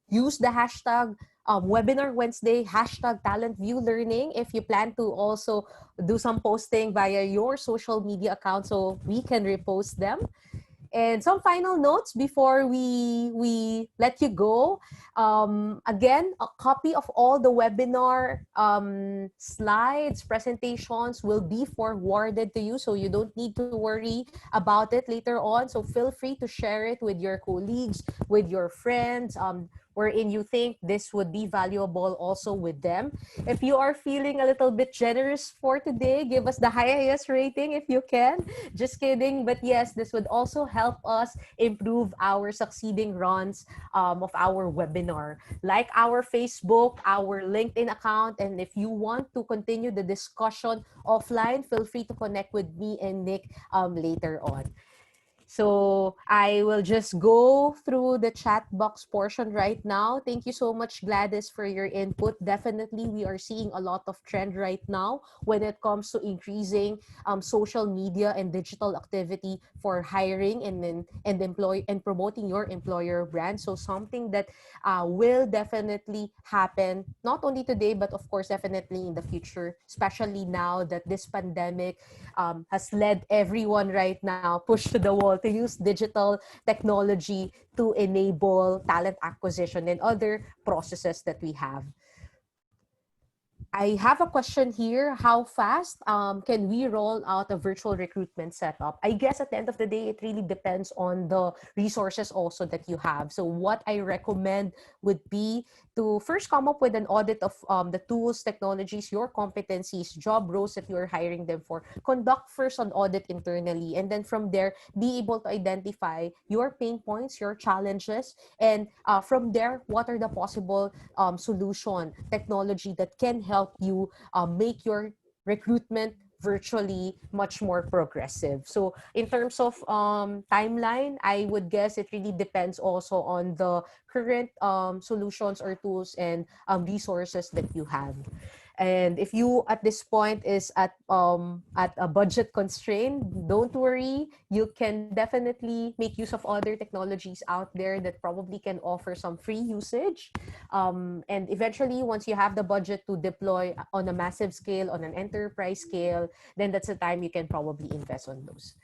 Use the hashtag Webinar Wednesday, hashtag Talent View Learning if you plan to also do some posting via your social media account so we can repost them. And some final notes before we let you go. Again, a copy of all the webinar slides, presentations will be forwarded to you, so you don't need to worry about it later on. So feel free to share it with your colleagues, with your friends, wherein you think this would be valuable also with them. If you are feeling a little bit generous for today, give us the highest rating if you can. Just kidding. But yes, this would also help us improve our succeeding runs of our webinar. Like our Facebook, our LinkedIn account. And if you want to continue the discussion offline, feel free to connect with me and Nick later on. So I will just go through the chat box portion right now. Thank you so much, Gladys, for your input. Definitely, we are seeing a lot of trend right now when it comes to increasing social media and digital activity for hiring and promoting your employer brand. So something that will definitely happen not only today, but of course, definitely in the future, especially now that this pandemic has led everyone right now push to the wall to use digital technology to enable talent acquisition and other processes that we have. I have a question here. How fast can we roll out a virtual recruitment setup? I guess at the end of the day, it really depends on the resources also that you have. So what I recommend would be to first come up with an audit of the tools, technologies, your competencies, job roles that you're hiring them for. Conduct first an audit internally, and then from there, be able to identify your pain points, your challenges, and from there, what are the possible solution, technology that can help you make your recruitment virtually much more progressive. So in terms of timeline, I would guess it really depends also on the current solutions or tools and resources that you have. And if you at this point is at a budget constraint, don't worry. You can definitely make use of other technologies out there that probably can offer some free usage. And eventually, once you have the budget to deploy on a massive scale, on an enterprise scale, then that's the time you can probably invest on those.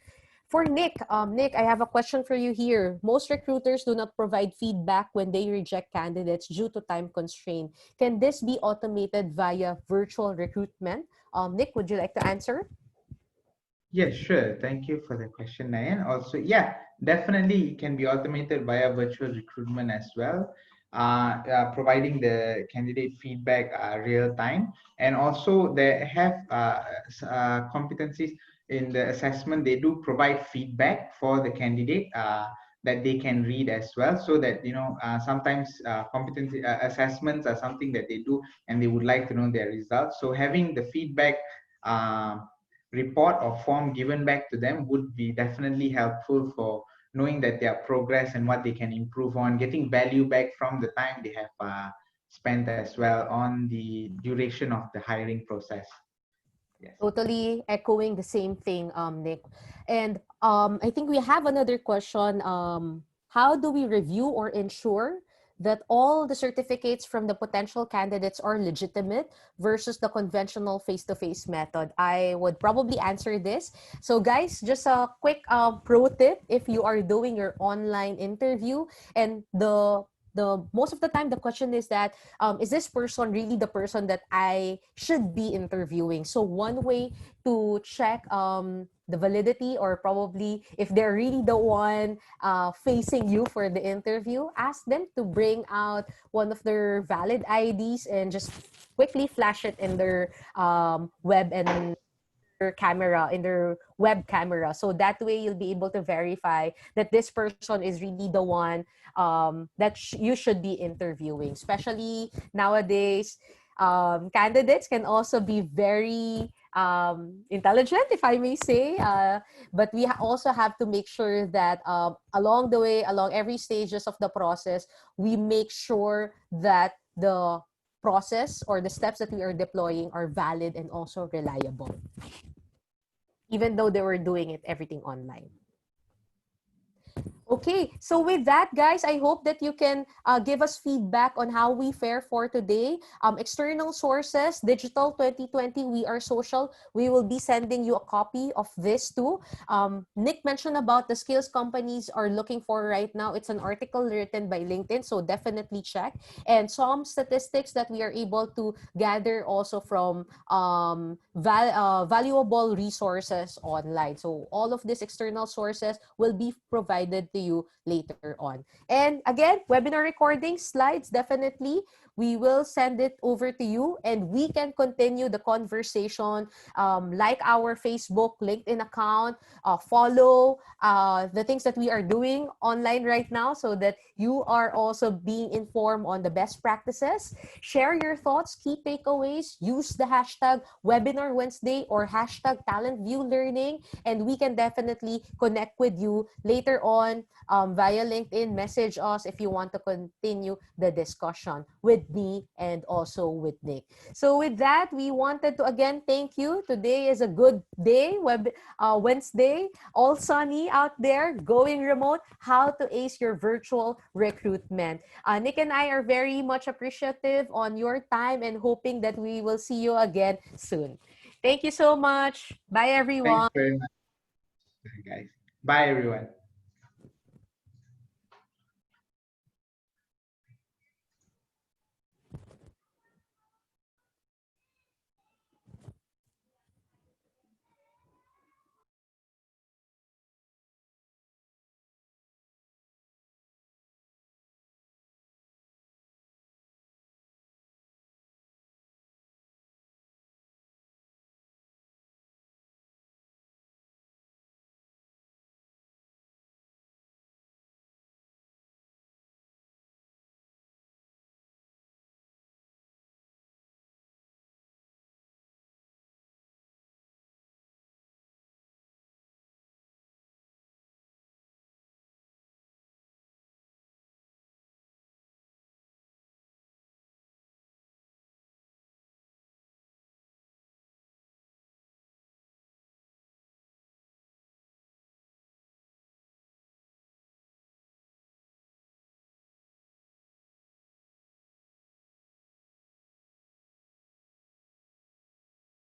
For Nick, Nick, I have a question for you here. Most recruiters do not provide feedback when they reject candidates due to time constraint. Can this be automated via virtual recruitment? Nick, would you like to answer? Yes, sure. Thank you for the question, Nayan. Also, yeah, definitely it can be automated via virtual recruitment as well, providing the candidate feedback real time. And also, they have competencies in the assessment. They do provide feedback for the candidate that they can read as well, so that sometimes competency assessments are something that they do, and they would like to know their results. So having the feedback. Report or form given back to them would be definitely helpful for knowing that their progress and what they can improve on, getting value back from the time they have spent as well on the duration of the hiring process. Yes. Totally echoing the same thing, Nick. And I think we have another question. How do we review or ensure that all the certificates from the potential candidates are legitimate versus the conventional face-to-face method? I would probably answer this. So guys, just a quick pro tip: if you are doing your online interview and the most of the time the question is that is this person really the person that I should be interviewing? So one way to check the validity, or probably if they're really the one facing you for the interview, ask them to bring out one of their valid IDs and just quickly flash it in their web and their camera, in their web camera, so that way you'll be able to verify that this person is really the one that you should be interviewing, especially nowadays. candidates can also be very intelligent, if I may say. But we also have to make sure that along the way, along every stages of the process, we make sure that the process or the steps that we are deploying are valid and also reliable, even though they were doing it everything online. Okay, so with that, guys, I hope that you can give us feedback on how we fare for today. External sources, Digital 2020, We Are Social. We will be sending you a copy of this too. Nick mentioned about the skills companies are looking for right now. It's an article written by LinkedIn, so definitely check. And some statistics that we are able to gather also from valuable resources online. So all of these external sources will be provided to you later on. And again, webinar recording slides, definitely we will send it over to you and we can continue the conversation. Like our Facebook, LinkedIn account, follow the things that we are doing online right now so that you are also being informed on the best practices. Share your thoughts, key takeaways, use the hashtag Webinar Wednesday or hashtag Talent View Learning, and we can definitely connect with you later on via LinkedIn. Message us if you want to continue the discussion with me and also with Nick. So with that, we wanted to again thank you. Today is a good day, Wednesday, all sunny out there, going remote, how to ace your virtual recruitment. Nick and I are very much appreciative on your time and hoping that we will see you again soon. Thank you so much. Bye, Thanks everyone. very much, guys. Bye, everyone.